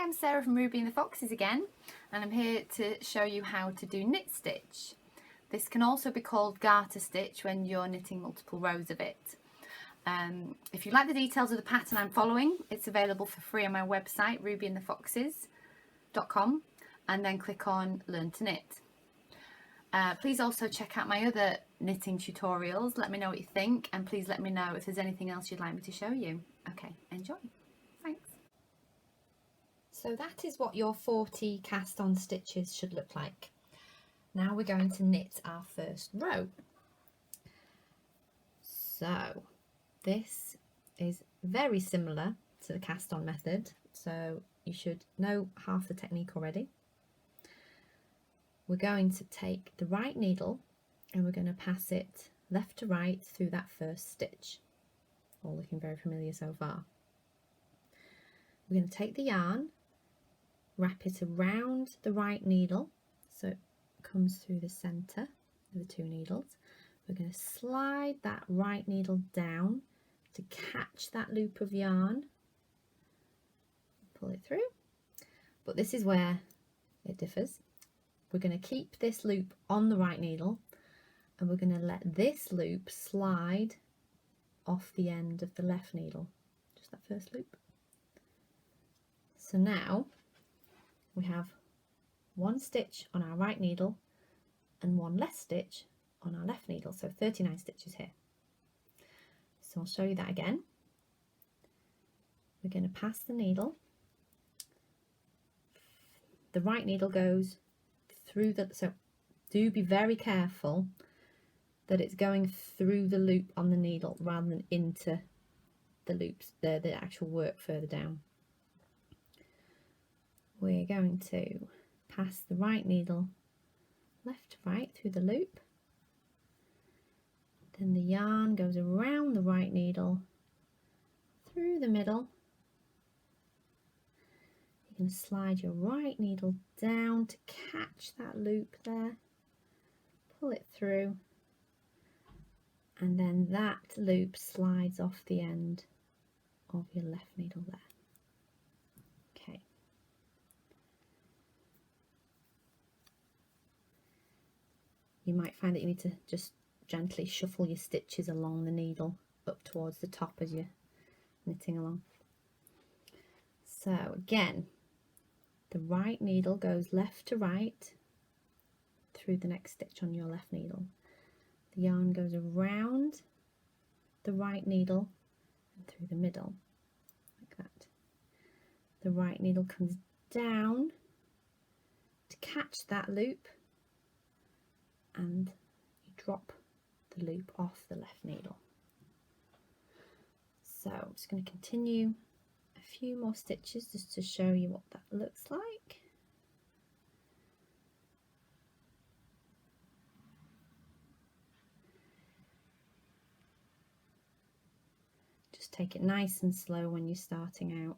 Hi, I'm Sarah from Ruby and the Foxes again, and I'm here to show you how to do knit stitch. This can also be called garter stitch when you're knitting multiple rows of it. If you like the details of the pattern I'm following, it's available for free on my website rubyandthefoxes.com, and then click on Learn to Knit. Please also check out my other knitting tutorials. Let me know what you think, and please let me know if there's anything else you'd like me to show you. Okay, enjoy. Thanks. So that is what your 40 cast on stitches should look like. Now we're going to knit our first row. So this is very similar to the cast on method, so you should know half the technique already. We're going to take the right needle and we're going to pass it left to right through that first stitch. All looking very familiar so far. We're going to take the yarn, wrap it around the right needle so it comes through the centre of the two needles. We're going to slide that right needle down to catch that loop of yarn, pull it through, but this is where it differs. We're going to keep this loop on the right needle and we're going to let this loop slide off the end of the left needle, just that first loop. So now we have one stitch on our right needle and one less stitch on our left needle, so 39 stitches here. So I'll show you that again. We're going to pass the needle. The right needle goes through the, so do be very careful that it's going through the loop on the needle rather than into the loops, the actual work further down. We're going to pass the right needle left to right through the loop. Then the yarn goes around the right needle, through the middle. You can slide your right needle down to catch that loop there, pull it through, and then that loop slides off the end of your left needle there. Okay. You might find that you need to just gently shuffle your stitches along the needle up towards the top as you're knitting along. So again, the right needle goes left to right through the next stitch on your left needle. The yarn goes around the right needle and through the middle, like that. The right needle comes down to catch that loop and you drop the loop off the left needle. So I'm just going to continue a few more stitches just to show you what that looks like. Just take it nice and slow when you're starting out.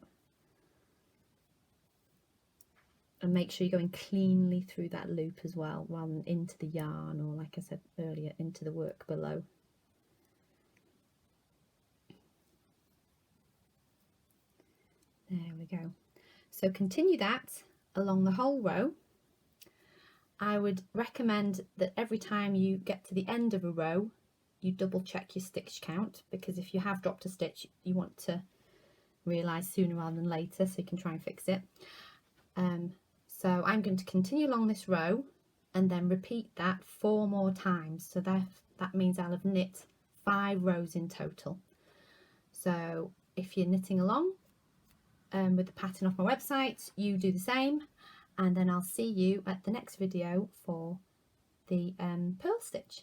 And make sure you're going cleanly through that loop as well, rather than into the yarn or, like I said earlier, into the work below. There we go. So continue that along the whole row. I would recommend that every time you get to the end of a row, you double check your stitch count, because if you have dropped a stitch, you want to realise sooner rather than later, so you can try and fix it. So I'm going to continue along this row and then repeat that 4 more times. So that means I'll have knit 5 rows in total. So if you're knitting along with the pattern off my website, you do the same, and then I'll see you at the next video for the purl stitch.